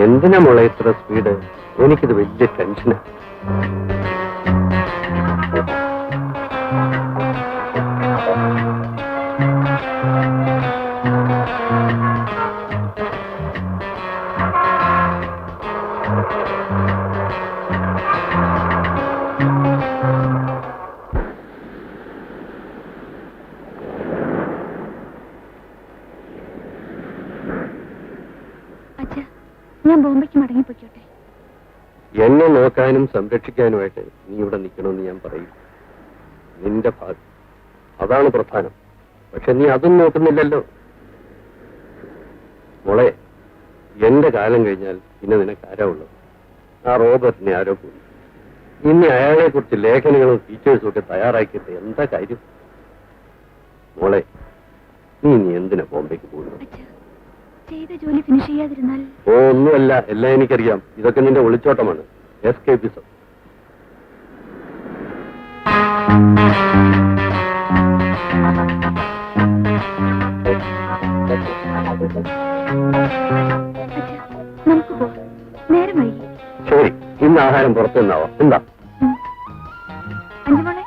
എന്തിനാ മോളെ ഇത്ര സ്പീഡ്? എനിക്കിത് വലിയ ടെൻഷനാ. ഞാൻ ബോംബെക്ക് മടങ്ങിപ്പോയിക്കോട്ടെ. എന്നെ നോക്കാനും സംരക്ഷിക്കാനുമായിട്ട് നീ ഇവിടെ നിൽക്കണമെന്ന് ഞാൻ പറയും. നിന്റെ ഭാഗം അതാണ് പ്രധാനം. പക്ഷെ നീ അതും നോക്കുന്നില്ലല്ലോ മോളെ. എന്റെ കാലം കഴിഞ്ഞാൽ പിന്നെ നിനക്ക് ആരാ ഉള്ളത്? ആ റോബർട്ടിനെ ആരോ പോയി. ഇനി അയാളെ കുറിച്ച് ലേഖനങ്ങളും ടീച്ചേഴ്സും ഒക്കെ തയ്യാറാക്കിയിട്ട് എന്താ കാര്യം? മോളെ, നീ എന്തിനാ ബോംബെക്ക് പോകുന്നത്? ചെയ്ത ജോലി ഫിനിഷ് ചെയ്യാതിരുന്നാൽ? ഓ, ഒന്നുമല്ല, എല്ലാം എനിക്കറിയാം. ഇതൊക്കെ നിന്റെ ഒളിച്ചോട്ടമാണ്, എസ്കേപ്പിസം. നമുക്ക് പോകാം, നേരം വൈകി. ശരി, ഇന്ന് ആഹാരം പുറത്തു നിന്നാവാം. എന്താ അഞ്ചുമോളെ?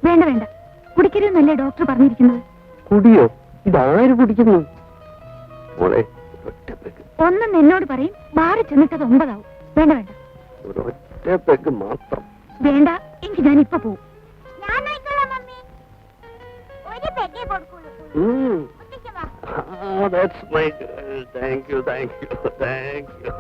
വേണ്ട വേണ്ട, കുടിക്കരുതെന്നല്ലേ ഡോക്ടർ പറഞ്ഞിരിക്കുന്നത്? കുടിയോ? ഇതാര് കുടിക്കുന്നു? ഒന്നും എന്നോട് പറയും, ബാറിൽ ചെന്നിട്ട് അത് 9 ആവും. വേണ്ട വേണ്ട, ഒറ്റ മാത്രം വേണ്ട. എങ്കിൽ ഞാൻ ഇപ്പൊ പോവും. That's my girl. Thank you, thank you, thank you.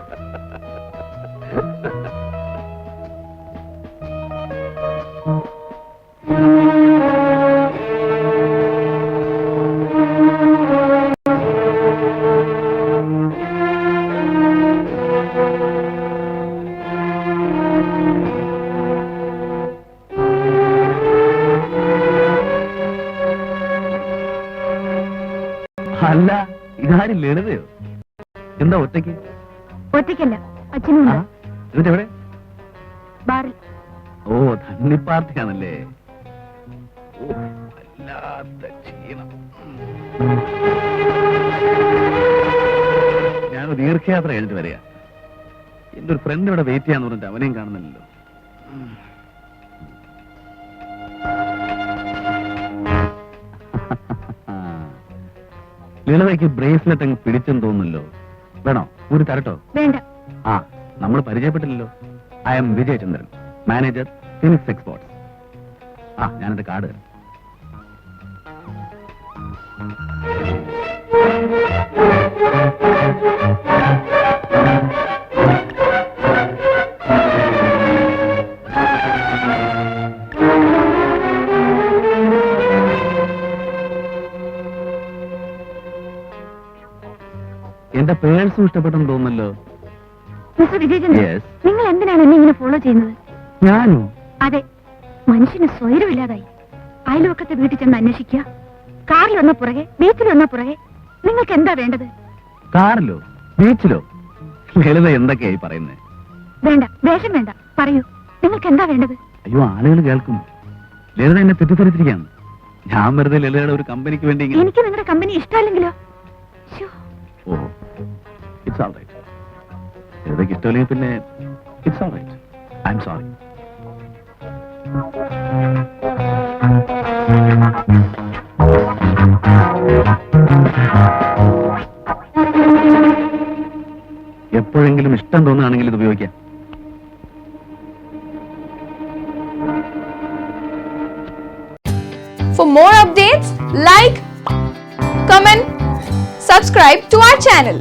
അല്ല, ഇതാരും ലളിതയോ? എന്താ ഒറ്റയ്ക്ക്? ഒറ്റയ്ക്കല്ല, അച്ഛനും എന്നിട്ടെവിടെ? ബാറിൽ. ഓ, ധന്യ പാർട്ടിയാണല്ലേ. വല്ലാത്ത ക്ഷീണം. ഞാനൊരു ദീർഘയാത്ര കഴിഞ്ഞിട്ട് വരിക. എന്റെ ഒരു ഫ്രണ്ട് ഇവിടെ വെയിറ്റ് ചെയ്യാന്ന് പറഞ്ഞിട്ട് അവനെയും കാണുന്നില്ലല്ലോ. ലളിതയ്ക്ക് ബ്രേസ്ലെറ്റ് അങ്ങ് പിടിച്ചെന്ന് തോന്നുന്നല്ലോ. വേണോ? ഒരു തരട്ടോ? വേണ്ട. ആ, നമ്മൾ പരിചയപ്പെട്ടില്ലല്ലോ. I am Vijayachandran, manager, phoenix exports. ആ, ഞാനെന്റെ കാർഡ് തരാം. എന്റെ പേഴ്സും ഇഷ്ടപ്പെട്ടെന്ന് തോന്നുന്നല്ലോ. മിസ്റ്റർ വിജയചന്ദ്രൻ, നിങ്ങൾ എന്തിനാണ് എന്നെ ഇങ്ങനെ ഫോളോ ചെയ്യുന്നത്? ഞാനോ? അതെ, മനുഷ്യന് സ്വൈരമില്ലാതായി. അയൽവക്കത്തെ വീട്ടിൽ ചെന്ന് അന്വേഷിക്കുക. കാറിൽ വന്ന പുറകെ, ബീച്ചിൽ വന്ന പുറകെ. നിങ്ങൾക്ക് എന്താ വേണ്ടത്? കാറിലോ ബീച്ചിലോ? ലളിത എന്തൊക്കെയായി പറയുന്നത്? വേണ്ട, വേഷം വേണ്ട, പറയൂ, നിങ്ങൾക്ക് എന്താ വേണ്ടത്? അയ്യോ, ആളുകൾ കേൾക്കും. ലളിത എന്നെ തെറ്റിദ്ധരിച്ചിരിക്കുകയാണ്. ഞാൻ വെറുതെ ലളിതയുടെ ഒരു കമ്പനിക്ക് വേണ്ടി. എനിക്ക് നിങ്ങളുടെ കമ്പനി ഇഷ്ടമല്ലെങ്കിലോ? ഓ, ഇറ്റ്സ് ഓൾ റൈറ്റ്. ലളിതയ്ക്ക് ഇഷ്ടമല്ലെങ്കിൽ പിന്നെ it's all right. I am sorry. എപ്പോഴെങ്കിലും ഇഷ്ടം തോന്നുകയാണെങ്കിൽ ഇത് ഉപയോഗിക്കാം. For more updates, like, comment, subscribe to our channel.